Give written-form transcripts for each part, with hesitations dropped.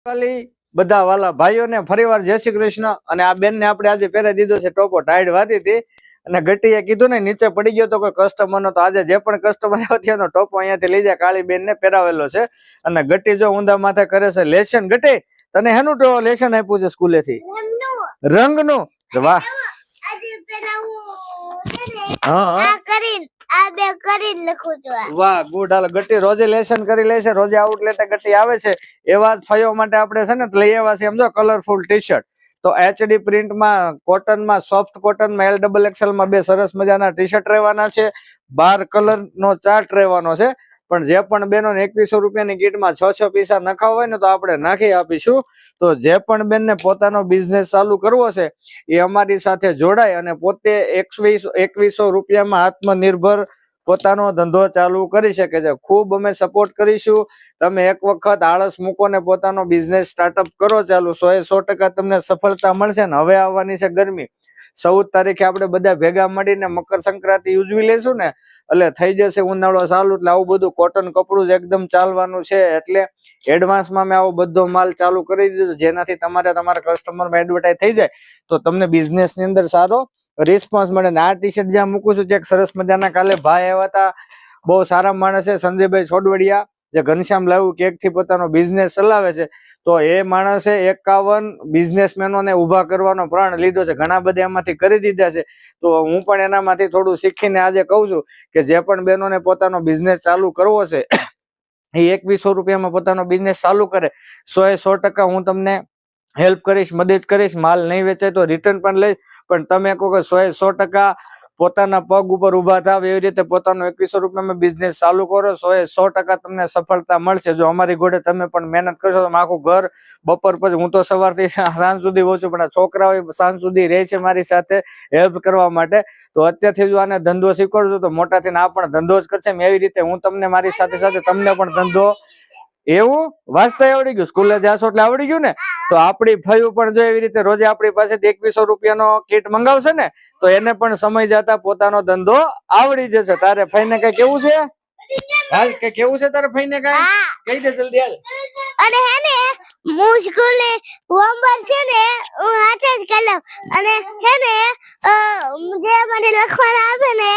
બધા વાલા ભાઈઓને ફરીવાર જય શ્રી કૃષ્ણ। અને આ બેન ને આપણે આજે પહેરાવી દીધો છે ટોપો, ટાઈડ વાતી હતી અને ગટીએ કીધું ને નીચે પડી ગયો તો કોઈ કસ્ટમર નો, તો આજે જે પણ કસ્ટમર આવ્યો નો ટોપો અહીંયાથી લઈ જાય, કાળી બેન ને પહેરાવેલો છે। અને ગટી જો ઊંધા માથે કરે છે લેશન। ગટી તને હેનું લેશન આપ્યું છે સ્કૂલે થી? રંગનું। વાહ વાહ ગુડ। હાલો ગટી રોજે લેશન કરી લે છે, રોજે આઉટલેટ ગટી આવે છે। એવા ફાઈઓ માટે આપણે છે ને લઈ આવ્યા છે સમજો કલરફુલ ટી શર્ટ। તો એચડી પ્રિન્ટ માં, કોટન માં, સોફ્ટ કોટન માં, LXL માં બે સરસ મજાના ટી શર્ટ રહેવાના છે। 12 કલર નો ચાર્ટ રહેવાનો છે। પણ જે પણ બેનો 2100 રૂપિયાની કીટમાં 6 પીસા નખાવ હોય ને તો આપણે નાખી આપીશું। તો જે પણ બેનને પોતાનો બિઝનેસ ચાલુ કરવો છે એ અમારી સાથે જોડાય અને પોતે 2100 રૂપિયામાં આત્મનિર્ભર પોતાનો ધંધો ચાલુ કરી શકે છે। ખૂબ અમે સપોર્ટ કરીશું। તમે એક વખત આળસ મૂકો ને પોતાનો બિઝનેસ સ્ટાર્ટઅપ કરો ચાલુ, 100% તમને સફળતા મળશે। ને હવે આવવાની છે ગરમી, 14 તારીખે આપણે બધા ભેગા મળીને મકર સંક્રાંતિ ઉજવી લેશું ને એટલે થઈ જશે ઉનાળો ચાલુ। એટલે આવું બધું કોટન કપડું જ એકદમ ચાલવાનું છે। એટલે એડવાન્સમાં મેં આવો બધો માલ ચાલુ કરી દીધો જેનાથી તમારા કસ્ટમરમાં એડવર્ટાઈઝ થઈ જાય તો તમને બિઝનેસ ની અંદર સારો રિસ્પોન્સ મળે। ને આ ટી શર્ટ જ્યાં મૂકું છું ત્યાં સરસ મજાના કાલે ભાઈ આવ્યા હતા, બહુ સારા માણસ છે, સંજયભાઈ છોડવડિયા, જે ઘનશ્યામ લાઈવ કેક થી પોતાનો બિઝનેસ ચલાવે છે। તો એ માણસે 51 બિઝનેસમેનોને ઉભા કરવાનો પ્રણ લીધો છે, ઘણા બધા એમાંથી કરી દીધા છે। તો હું પણ એનામાંથી થોડું શીખીને આજે કહું છું કે જે પણ બહેનોને પોતાનો બિઝનેસ ચાલુ કરવો છે એ 2100 રૂપિયામાં પોતાનો બિઝનેસ ચાલુ કરે, 100% હું તમને હેલ્પ કરીશ, મદદ કરીશ। માલ નહીં વેચાય તો રિટર્ન પણ લઈશ, પણ તમે કહો કે 100% પોતાના પગ ઉપર ઉભા થાવ એવી રીતે પોતાનો 2100 રૂપિયામાં બિઝનેસ ચાલુ કરો, 100% તમને સફળતા મળશે। જો અમારી ઘોડે તમે પણ મહેનત કરશો તો આખું ઘર બપોર પછી, હું તો સવારથી સાંજ સુધી હોઉં છું, પણ આ છોકરાઓ સાંજ સુધી રહે છે મારી સાથે હેલ્પ કરવા માટે। તો અત્યારથી જો આને ધંધો શીખવાડજો તો મોટા થઈને આ પણ ધંધો જ કરશે। એવી રીતે હું તમને મારી સાથે સાથે તમને પણ ધંધો, એવું વાંચતા આવડી ગયું, સ્કૂલે જાશો એટલે આવડી ગયું ને? તો આપણી ફયું પણ જો એવી રીતે રોજે આપણી પાસેથી 2100 રૂપિયાનો કીટ મંગાવશે ને તો એને પણ સમય જતા પોતાનો ધંધો આવડી જશે। તારે ફઈને કઈ કેવું છે? હાલ કે કેવું છે તારે ફઈને કઈ કહી દે જલ્દી હાલ। અને હે ને હું સ્કૂલે હોમવર્ક છે ને હું હાથે જ કરી લઉં, અને હે ને જે મને લખવાનું આવે ને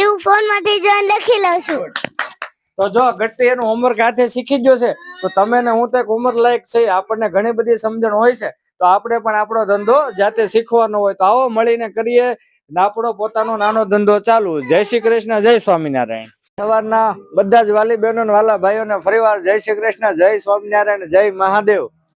એ હું ફોન માંથી જોઈને લખી લઉં છું। તો જો ગટ્ટી એનું હોમવર્ક હાથે શીખી ગયો છે તો તમે ને હું તો એક ઉંમર લાયક છે, આપણને ઘણી બધી સમજણ હોય છે, તો આપણે પણ આપણો ધંધો જાતે શીખવાનો હોય। તો આવો મળીને કરીએ ને આપણો પોતાનો નાનો ધંધો ચાલુ। જય શ્રી કૃષ્ણ, જય સ્વામિનારાયણ। સવારના બધા જ વાલી બહેનો વાલા ભાઈઓને ફરીવાર જય શ્રી કૃષ્ણ, જય સ્વામિનારાયણ, જય મહાદેવ।